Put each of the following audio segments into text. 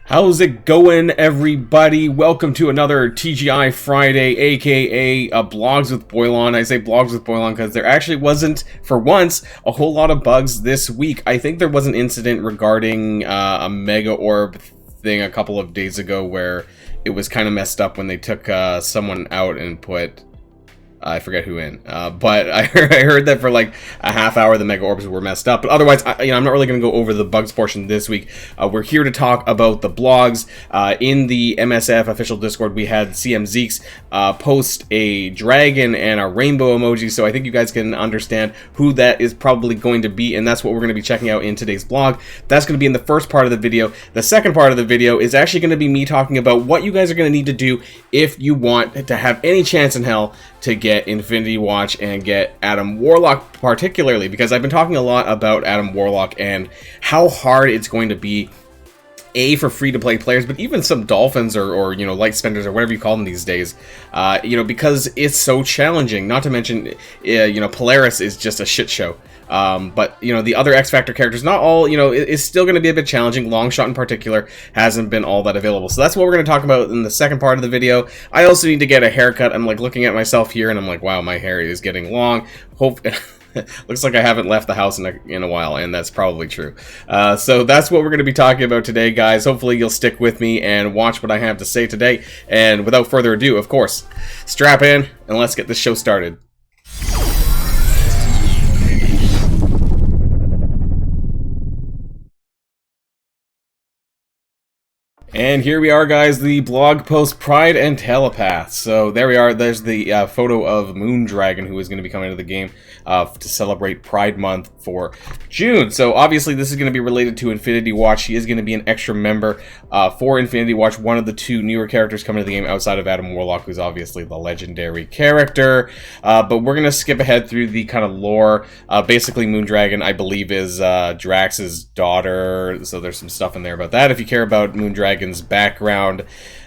How's it going, everybody? Welcome to another TGI Friday, aka Blogs with Boylon. I say Blogs with Boylon because there actually wasn't, for once, a whole lot of bugs this week. I think there was an incident regarding a Mega Orb thing a couple of days ago where it was kind of messed up when they took someone out and put... I forget who in, but I heard that for like a half hour the Mega Orbs were messed up. But otherwise, I'm not really going to go over the bugs portion this week. We're here to talk about the blogs. In the MSF official Discord, we had CM Zeeks post a dragon and a rainbow emoji, so I think you guys can understand who that is probably going to be, and that's what we're going to be checking out in today's blog. That's going to be in the first part of the video. The second part of the video is actually going to be me talking about what you guys are going to need to do if you want to have any chance in hell to get Infinity Watch and get Adam Warlock, particularly because I've been talking a lot about Adam Warlock and how hard it's going to be for free-to-play players, but even some dolphins or light spenders or whatever you call them these days, because it's so challenging. Not to mention, Polaris is just a shit show. But the other X Factor characters, not all, it's still going to be a bit challenging. Longshot in particular hasn't been all that available. So that's what we're going to talk about in the second part of the video. I also need to get a haircut. I'm like looking at myself here and I'm like, wow, my hair is getting long. Looks like I haven't left the house in a while, and that's probably true. So that's what we're going to be talking about today, guys. Hopefully you'll stick with me and watch what I have to say today. And without further ado, of course, strap in and let's get this show started. And here we are, guys, the blog post Pride and Telepath. So there we are. There's the photo of Moondragon, who is going to be coming to the game to celebrate Pride Month for June. So obviously this is going to be related to Infinity Watch. He is going to be an extra member for Infinity Watch, one of the two newer characters coming to the game outside of Adam Warlock, who's obviously the legendary character. But we're going to skip ahead through the kind of lore. Basically, Moondragon, I believe, is Drax's daughter. So there's some stuff in there about that. If you care about Moondragon background.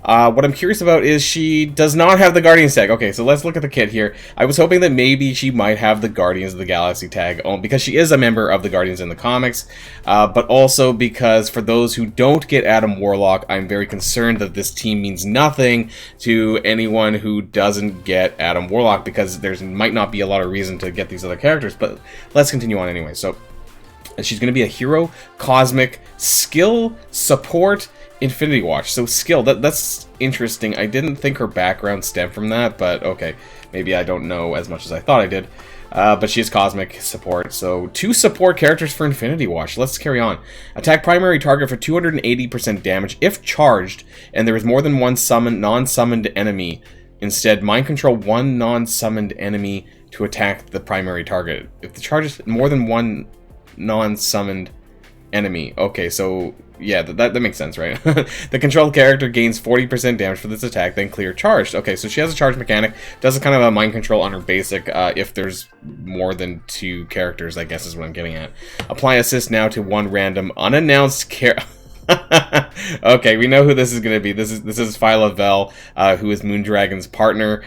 What I'm curious about is she does not have the Guardians tag. Okay, so let's look at the kit here. I was hoping that maybe she might have the Guardians of the Galaxy tag, because she is a member of the Guardians in the comics, but also because for those who don't get Adam Warlock, I'm very concerned that this team means nothing to anyone who doesn't get Adam Warlock, because there might not be a lot of reason to get these other characters, but let's continue on anyway. So she's going to be a hero, cosmic, skill, support, Infinity Watch. So skill, that's interesting. I didn't think her background stemmed from that, but okay. Maybe I don't know as much as I thought I did. But she is cosmic support. So 2 support characters for Infinity Watch. Let's carry on. Attack primary target for 280% damage if charged, and there is more than one non-summoned enemy. Instead, mind control one non-summoned enemy to attack the primary target. If the charge is more than one non-summoned enemy. Okay, so yeah, that makes sense, right? The controlled character gains 40% damage for this attack, then clear charged. Okay, so she has a charge mechanic, does a kind of a mind control on her basic, if there's more than 2 characters, I guess is what I'm getting at. Apply assist now to one random unannounced Okay, we know who this is going to be. This is Phyla Vel, who is Moondragon's partner.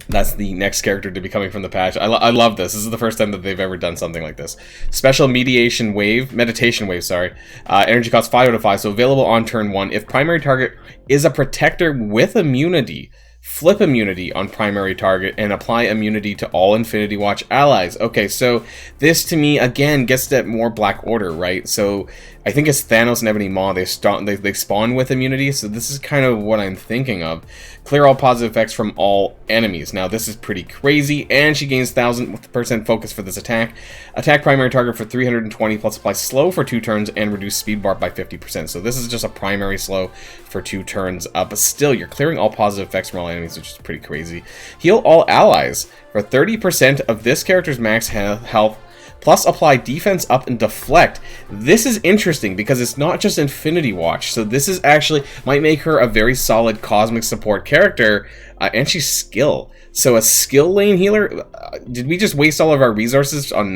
That's the next character to be coming from the patch. I love this. This is the first time that they've ever done something like this. Special meditation wave, meditation wave, sorry. Energy cost 5 out of 5, so available on turn 1. If primary target is a protector with immunity, flip immunity on primary target and apply immunity to all Infinity Watch allies. Okay, so this to me again gets that more Black Order, right? So I think it's Thanos and Ebony Maw, they spawn with immunity, so this is kind of what I'm thinking of. Clear all positive effects from all enemies. Now this is pretty crazy, and she gains 1000% focus for this attack. Attack primary target for 320 plus apply slow for 2 turns and reduce speed bar by 50%. So this is just a primary slow for 2 turns, but still you're clearing all positive effects from all enemies, which is pretty crazy. Heal all allies for 30% of this character's max health, plus apply defense up and deflect. This is interesting because it's not just Infinity Watch, so this is actually might make her a very solid cosmic support character, and she's skill. So a skill lane healer. Did we just waste all of our resources on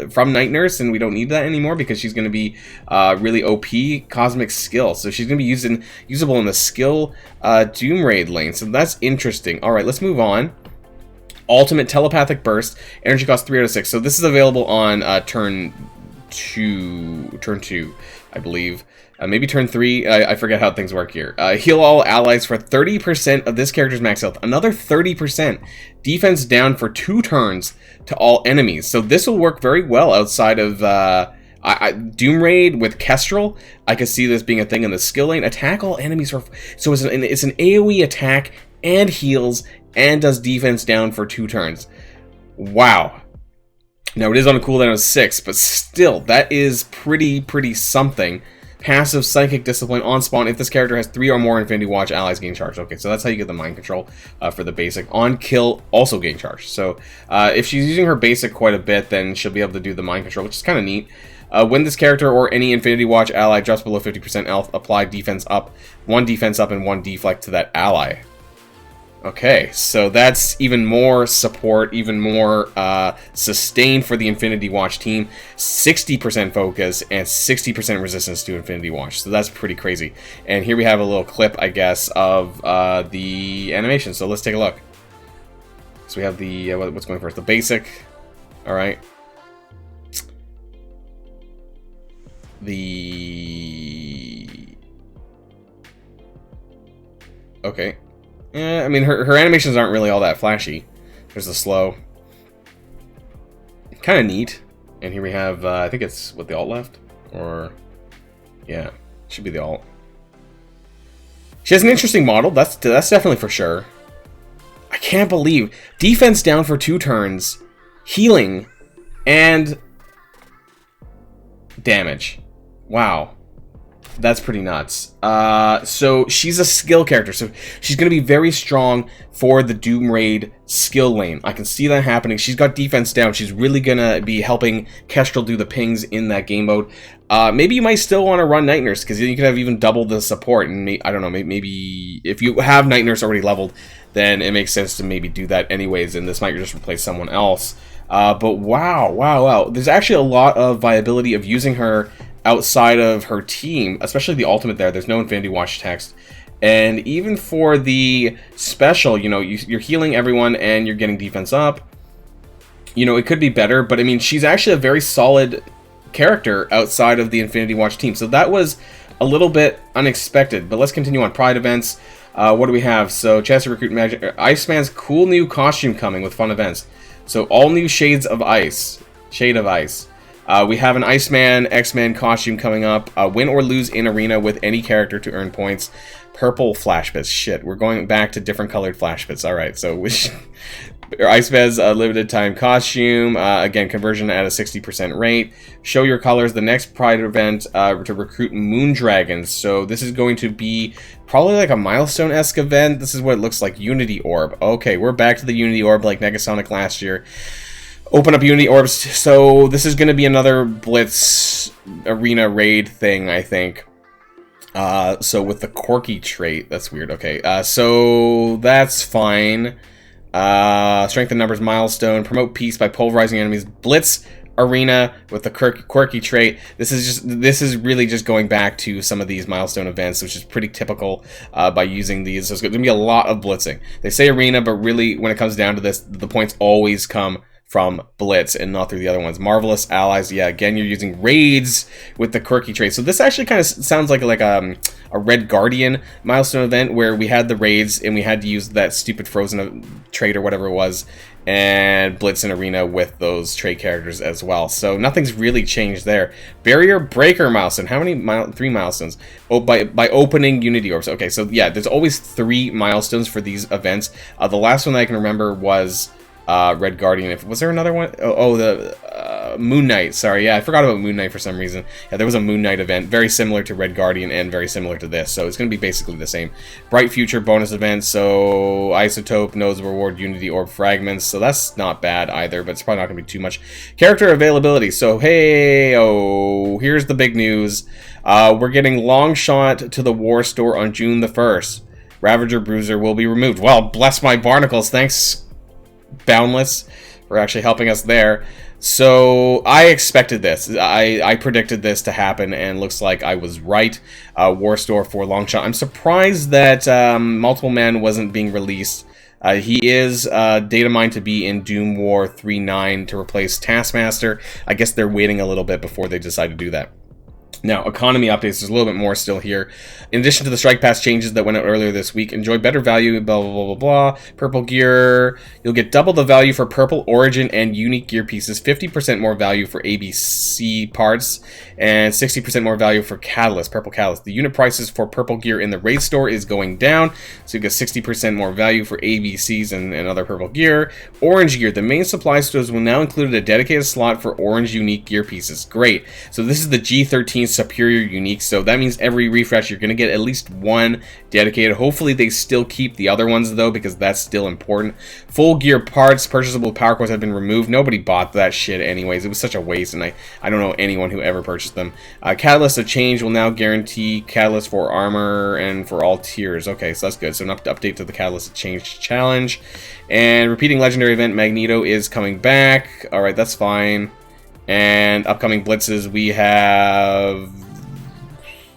from Night Nurse, and we don't need that anymore because she's going to be really OP cosmic skill. So she's going to be usable in the skill Doom Raid lane. So that's interesting. All right, let's move on. Ultimate Telepathic Burst, energy cost 3 out of 6. So this is available on turn 2. I believe. Maybe turn 3. I forget how things work here. Heal all allies for 30% of this character's max health. Another 30%. Defense down for 2 turns to all enemies. So this will work very well outside of Doom Raid with Kestrel. I could see this being a thing in the skill lane. Attack all enemies for... So it's an AoE attack and heals and does defense down for 2 turns. Wow. Now it is on a cooldown of 6, but still, that is pretty something. Passive Psychic Discipline on spawn. If this character has 3 or more Infinity Watch allies gain charge. Okay, so that's how you get the mind control for the basic. On kill, also gain charge. So if she's using her basic quite a bit, then she'll be able to do the mind control, which is kind of neat. When this character or any Infinity Watch ally drops below 50% health, apply defense up, 1 defense up, and 1 deflect to that ally. Okay, so that's even more support, even more sustain for the Infinity Watch team. 60% focus and 60% resistance to Infinity Watch. So that's pretty crazy. And here we have a little clip, I guess, of the animation. So let's take a look. So we have the, what's going first? The basic. All right. Okay. I mean, her animations aren't really all that flashy. There's the slow. Kind of neat. And here we have, I think it's, what, the alt left? Or, yeah, should be the alt. She has an interesting model, that's definitely for sure. I can't believe. Defense down for 2 turns, healing, and damage. Wow. That's pretty nuts. So she's a skill character, so she's going to be very strong for the Doom Raid skill lane. I can see that happening. She's got defense down. She's really going to be helping Kestrel do the pings in that game mode. Maybe you might still want to run Night Nurse, because you could have even doubled the support. And I don't know, maybe if you have Night Nurse already leveled, then it makes sense to maybe do that anyways, and this might just replace someone else. But wow. There's actually a lot of viability of using her outside of her team, especially the ultimate there. There's no Infinity Watch text. And even for the special, you know, you're healing everyone and you're getting defense up. You know, it could be better, but I mean, she's actually a very solid character outside of the Infinity Watch team. So that was a little bit unexpected, but let's continue on Pride events. What do we have? So, chance to recruit Magic. Iceman's cool new costume coming with fun events. So, all new shades of ice. Shade of ice. We have an Iceman, X-Men costume coming up. Win or lose in arena with any character to earn points. Purple flash bits. Shit, we're going back to different colored flash bits. Alright, so which... Iceman's limited time costume. Again, conversion at a 60% rate. Show your colors. The next Pride event to recruit Moondragons. So this is going to be probably like a milestone-esque event. This is what it looks like. Unity Orb. Okay, we're back to the Unity Orb like Negasonic last year. Open up Unity Orbs. So this is going to be another Blitz arena raid thing, I think. So with the Quirky trait, that's weird. Okay, so that's fine. Strength in numbers milestone. Promote peace by pulverizing enemies. Blitz arena with the Quirky trait. This is really just going back to some of these milestone events, which is pretty typical by using these. So it's going to be a lot of blitzing. They say arena, but really when it comes down to this, the points always come from Blitz and not through the other ones. Marvelous allies. Yeah, again, you're using raids with the Quirky trait. So this actually kind of sounds like a Red Guardian milestone event where we had the raids and we had to use that stupid frozen trait or whatever it was and Blitz and arena with those trait characters as well. So nothing's really changed there. Barrier Breaker milestone. How many? 3 milestones. Oh, by opening Unity Orbs. Okay, so yeah, there's always 3 milestones for these events. The last one that I can remember was Red Guardian. Was there another one? The Moon Knight. Sorry, yeah, I forgot about Moon Knight for some reason. Yeah, there was a Moon Knight event, very similar to Red Guardian and very similar to this, so it's going to be basically the same. Bright Future bonus event, so Isotope knows reward Unity Orb fragments, so that's not bad either, but it's probably not going to be too much. Character availability, so hey, here's the big news. We're getting Longshot to the War Store on June the 1st. Ravager Bruiser will be removed. Well, bless my barnacles, thanks Boundless for actually helping us there. So I expected this. I predicted this to happen, and looks like I was right. War Store for Longshot. I'm surprised that Multiple Man wasn't being released. He is data mined to be in Doom War 3.9 to replace Taskmaster. I guess they're waiting a little bit before they decide to do that. Now, economy updates, there's a little bit more still here. In addition to the Strike Pass changes that went out earlier this week, enjoy better value, blah, blah, blah, blah, blah. Purple gear, you'll get double the value for purple origin and unique gear pieces, 50% more value for ABC parts, and 60% more value for catalyst, purple catalyst. The unit prices for purple gear in the raid store is going down, so you get 60% more value for ABCs and other purple gear. Orange gear, the main supply stores will now include a dedicated slot for orange unique gear pieces. Great. So this is the G13 Superior Unique, so that means every refresh you're going to get at least one dedicated. Hopefully they still keep the other ones though, because that's still important. Full gear parts, purchasable power cores have been removed. Nobody bought that shit anyways. It was such a waste, and I don't know anyone who ever purchased them. Catalyst of Change will now guarantee catalyst for armor and for all tiers. Okay, so that's good. So an update to the Catalyst of Change challenge. And repeating legendary event Magneto is coming back. Alright, that's fine. And upcoming blitzes, we have...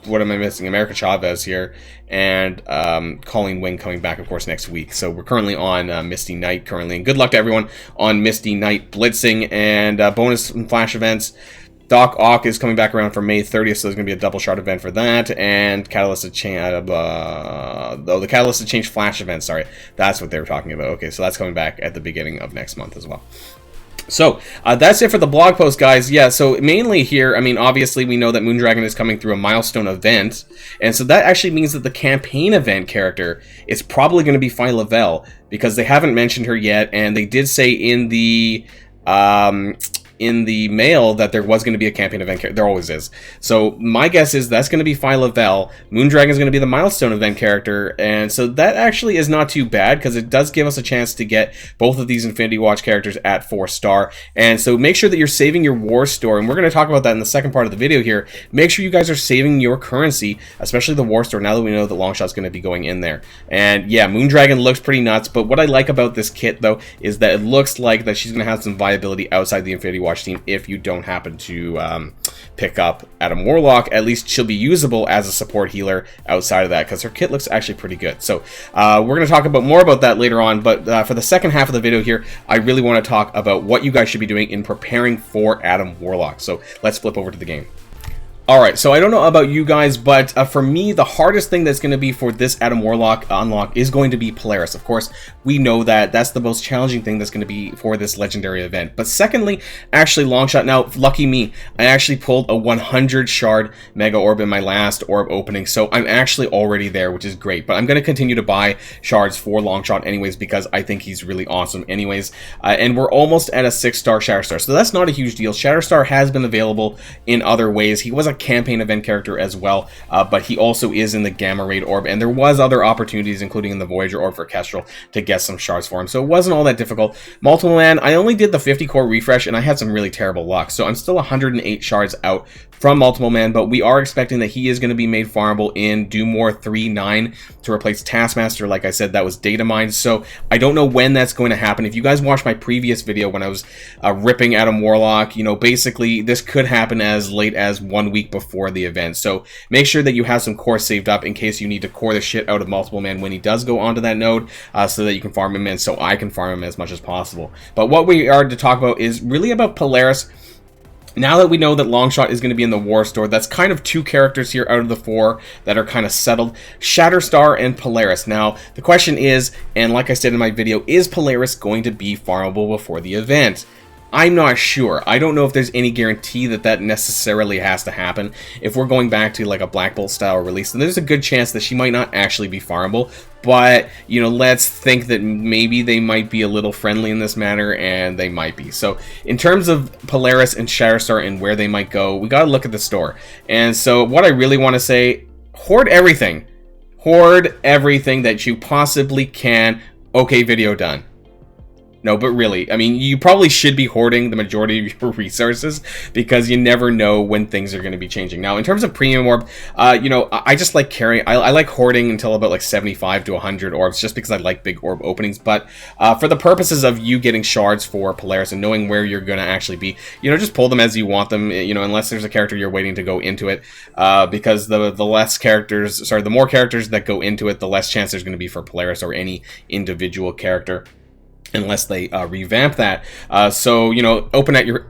What am I missing? America Chavez here. And Colleen Wing coming back, of course, next week. So we're currently on Misty Knight currently. And good luck to everyone on Misty Knight blitzing. And bonus and flash events. Doc Ock is coming back around for May 30th, so there's going to be a double shot event for that. And Catalyst of Change... the Catalyst of Change flash event, sorry. That's what they were talking about. Okay, so that's coming back at the beginning of next month as well. So, that's it for the blog post, guys. Yeah, so mainly here, I mean, obviously we know that Moondragon is coming through a milestone event, and so that actually means that the campaign event character is probably going to be Phyla-Vell, because they haven't mentioned her yet, and they did say in the mail that there was going to be a campaign event character. There always is. So my guess is that's going to be Phyla-Vell. Moondragon is going to be the milestone event character, and so that actually is not too bad, because it does give us a chance to get both of these Infinity Watch characters at 4-star. And so make sure that you're saving your war store, and we're going to talk about that in the second part of the video here. Make sure you guys are saving your currency, especially the war store, now that we know that Longshot's going to be going in there. And yeah, Moondragon looks pretty nuts, but what I like about this kit, though, is that it looks like that she's going to have some viability outside the Infinity Watch team if you don't happen to pick up Adam Warlock. At least she'll be usable as a support healer outside of that, because her kit looks actually pretty good. So we're going to talk about more about that later on, but for the second half of the video here, I really want to talk about what you guys should be doing in preparing for Adam Warlock. So let's flip over to the game. Alright, so I don't know about you guys, but for me, the hardest thing that's going to be for this Adam Warlock unlock is going to be Polaris. Of course, we know that that's the most challenging thing that's going to be for this legendary event. But secondly, actually Longshot. Now, lucky me, I actually pulled a 100 shard Mega Orb in my last orb opening, so I'm actually already there, which is great. But I'm going to continue to buy shards for Longshot anyways, because I think he's really awesome anyways. And we're almost at a 6-star Shatterstar, so that's not a huge deal. Shatterstar has been available in other ways. He was a campaign event character as well, but he also is in the Gamma Raid Orb, and there was other opportunities, including in the Voyager Orb for Kestrel, to get some shards for him, so it wasn't all that difficult. Multiple Man, I only did the 50 core refresh, and I had some really terrible luck, so I'm still 108 shards out from Multiple Man, but we are expecting that he is going to be made farmable in Doom War 3.9 to replace Taskmaster. Like I said, that was data mined, so I don't know when that's going to happen. If you guys watched my previous video when I was ripping Adam Warlock, you know, basically this could happen as late as 1 week before the event, so make sure that you have some core saved up in case you need to core the shit out of Multiple Man when he does go onto that node, so that you can farm him in, so I can farm him as much as possible. But what we are to talk about is really about Polaris. Now that we know that Longshot is going to be in the War Store, that's kind of 2 characters here out of the 4 that are kind of settled. Shatterstar and Polaris. Now, the question is, and like I said in my video, is Polaris going to be farmable before the event? I'm not sure. I don't know if there's any guarantee that that necessarily has to happen. If we're going back to like a Black Bolt style release, then there's a good chance that she might not actually be farmable. But, you know, let's think that maybe they might be a little friendly in this matter, and they might be. So, in terms of Polaris and Shatterstar and where they might go, we gotta look at the store. And so, what I really want to say, hoard everything. Hoard everything that you possibly can. Okay, video done. No, but really, I mean, you probably should be hoarding the majority of your resources, because you never know when things are going to be changing. Now, in terms of premium orb, you know, I just like carrying, I like hoarding until about like 75 to 100 orbs, just because I like big orb openings. But for the purposes of you getting shards for Polaris and knowing where you're going to actually be, you know, just pull them as you want them, you know, unless there's a character you're waiting to go into it, because the less characters, sorry, the more characters that go into it, the less chance there's going to be for Polaris or any individual character. unless they revamp that. So, you know, open at your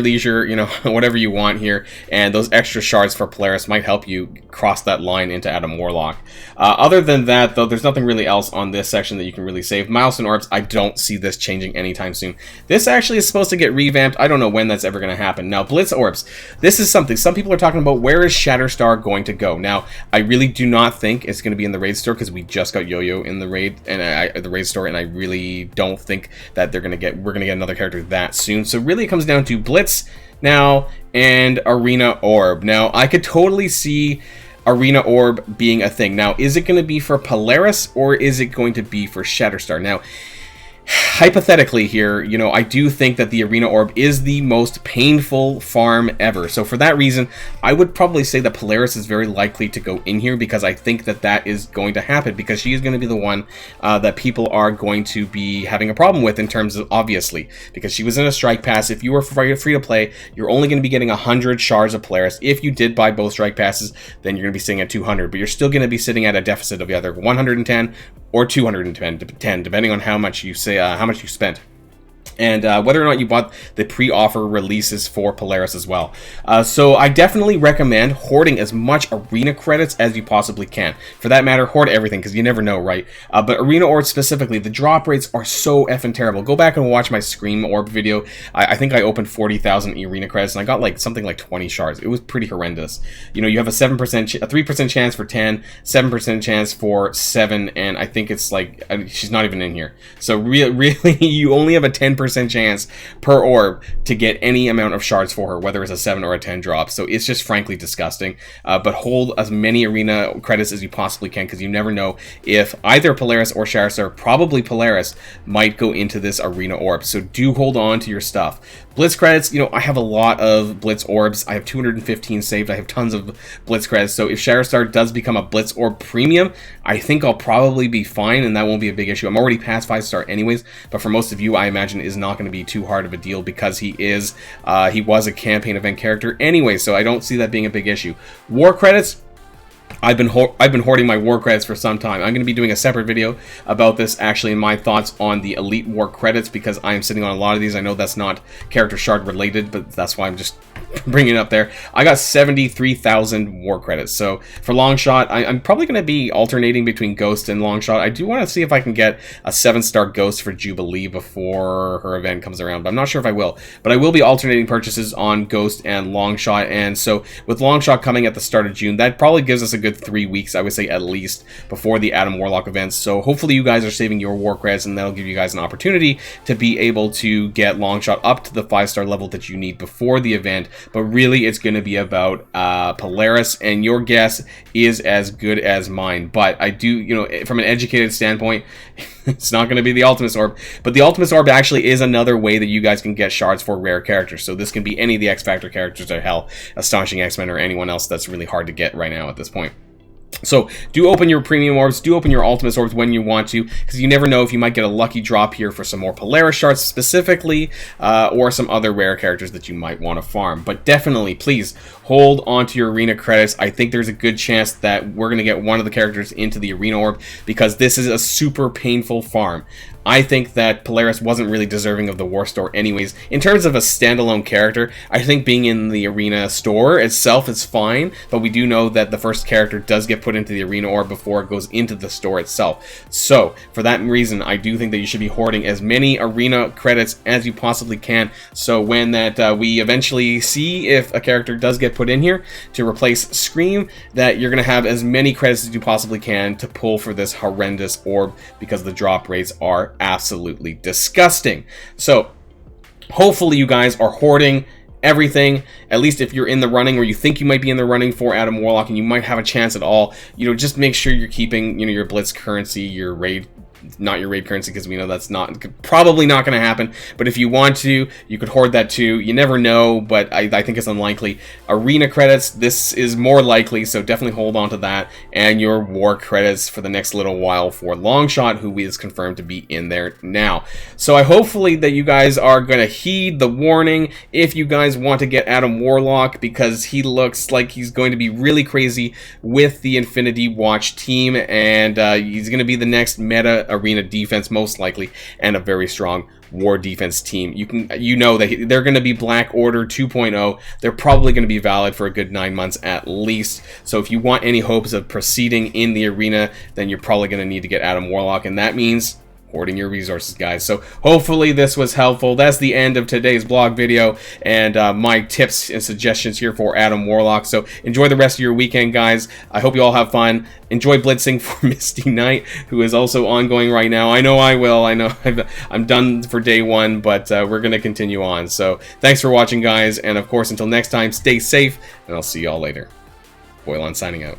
leisure, you know, whatever you want here, and those extra shards for Polaris might help you cross that line into Adam Warlock. Other than that, though, there's nothing really else on this section that you can really save. Milestone Orbs, I don't see this changing anytime soon. This actually is supposed to get revamped. I don't know when that's ever going to happen. Now, Blitz Orbs, this is something. Some people are talking about where is Shatterstar going to go. Now, I really do not think it's going to be in the raid store, because we just got Yo-Yo in the raid, and the raid store, and I really don't think that we're gonna get another character that soon. So really it comes down to Blitz now and Arena Orb. Now I could totally see Arena Orb being a thing. Now, is it going to be for Polaris or is it going to be for Shatterstar? Now, hypothetically here, you know, I do think that the Arena Orb is the most painful farm ever. So for that reason, I would probably say that Polaris is very likely to go in here, because I think that that is going to happen, because she is going to be the one that people are going to be having a problem with in terms of, obviously, because she was in a strike pass. If you were free to play, you're only going to be getting 100 shards of Polaris. If you did buy both strike passes, then you're going to be sitting at 200, but you're still going to be sitting at a deficit of either 110 or 210, depending on how much you say, how much you spent, and whether or not you bought the pre-offer releases for Polaris as well. So I definitely recommend hoarding as much arena credits as you possibly can. For that matter, hoard everything, because you never know, right? But Arena Orb specifically, the drop rates are so effing terrible. Go back and watch my Scream Orb video. I think I opened 40,000 arena credits, and I got like something like 20 shards. It was pretty horrendous. You know, you have a 3% chance for 10, 7% chance for 7, and I think it's like, she's not even in here. So really, you only have a 10% chance per orb to get any amount of shards for her, whether it's a 7 or a 10 drop. So it's just frankly disgusting. But hold as many arena credits as you possibly can, because you never know if either Polaris or Shatterstar, probably Polaris, might go into this Arena Orb. So do hold on to your stuff. Blitz credits, you know, I have a lot of Blitz Orbs. I have 215 saved. I have tons of Blitz credits. So if Shatterstar does become a Blitz Orb Premium, I think I'll probably be fine, and that won't be a big issue. I'm already past 5-star anyways, but for most of you, I imagine is not going to be too hard of a deal, because he was a campaign event character anyway, so I don't see that being a big issue. War credits, I've been hoarding my war credits for some time. I'm going to be doing a separate video about this, actually, and my thoughts on the elite war credits, because I am sitting on a lot of these. I know that's not character shard related, but that's why I'm just bringing it up there. I got 73,000 war credits. So for Longshot, I'm probably going to be alternating between Ghost and Longshot. I do want to see if I can get a 7-star Ghost for Jubilee before her event comes around, but I'm not sure if I will. But I will be alternating purchases on Ghost and Longshot, and so with Longshot coming at the start of June, that probably gives us a good 3 weeks, I would say, at least, before the Adam Warlock events. So hopefully you guys are saving your war credits, and that'll give you guys an opportunity to be able to get Longshot up to the 5-star level that you need before the event. But really, it's going to be about Polaris, and your guess is as good as mine. But I do, you know, from an educated standpoint, it's not going to be the Ultimus Orb, but the Ultimus Orb actually is another way that you guys can get shards for rare characters. So this can be any of the X Factor characters, or hell, Astonishing X-Men, or anyone else that's really hard to get right now at this point. So do open your premium orbs, do open your Ultimus orbs when you want to, because you never know if you might get a lucky drop here for some more Polaris shards specifically, or some other rare characters that you might want to farm. But definitely, please hold on to your arena credits. I think there's a good chance that we're going to get one of the characters into the Arena Orb, because this is a super painful farm. I think that Polaris wasn't really deserving of the War Store anyways. In terms of a standalone character, I think being in the Arena Store itself is fine, but we do know that the first character does get put into the Arena Orb before it goes into the store itself. So, for that reason, I do think that you should be hoarding as many Arena credits as you possibly can, so when that we eventually see if a character does get put in here to replace Scream, that you're going to have as many credits as you possibly can to pull for this horrendous orb, because the drop rates are absolutely disgusting. So hopefully you guys are hoarding everything, at least if you're in the running, or you think you might be in the running for Adam Warlock and you might have a chance at all. You know, just make sure you're keeping, you know, your Blitz currency, your raid, not your raid currency, because we know that's probably not going to happen. But if you want to, you could hoard that too. You never know, but I think it's unlikely. Arena credits, this is more likely, so definitely hold on to that. And your war credits for the next little while for Longshot, who is confirmed to be in there now. So I hopefully that you guys are going to heed the warning if you guys want to get Adam Warlock, because he looks like he's going to be really crazy with the Infinity Watch team, and he's going to be the next meta arena defense most likely, and a very strong war defense team. You know that they're going to be Black Order 2.0. They're probably going to be valid for a good 9 months at least. So if you want any hopes of proceeding in the arena, then you're probably going to need to get Adam Warlock, and that means hoarding your resources, guys. So hopefully this was helpful. That's the end of today's blog video and my tips and suggestions here for Adam Warlock. So enjoy the rest of your weekend, guys. I hope you all have fun. Enjoy blitzing for Misty Knight, who is also ongoing right now. I know I will. I know I'm done for day 1, but we're going to continue on. So thanks for watching, guys. And of course, until next time, stay safe, and I'll see y'all later. Boylon signing out.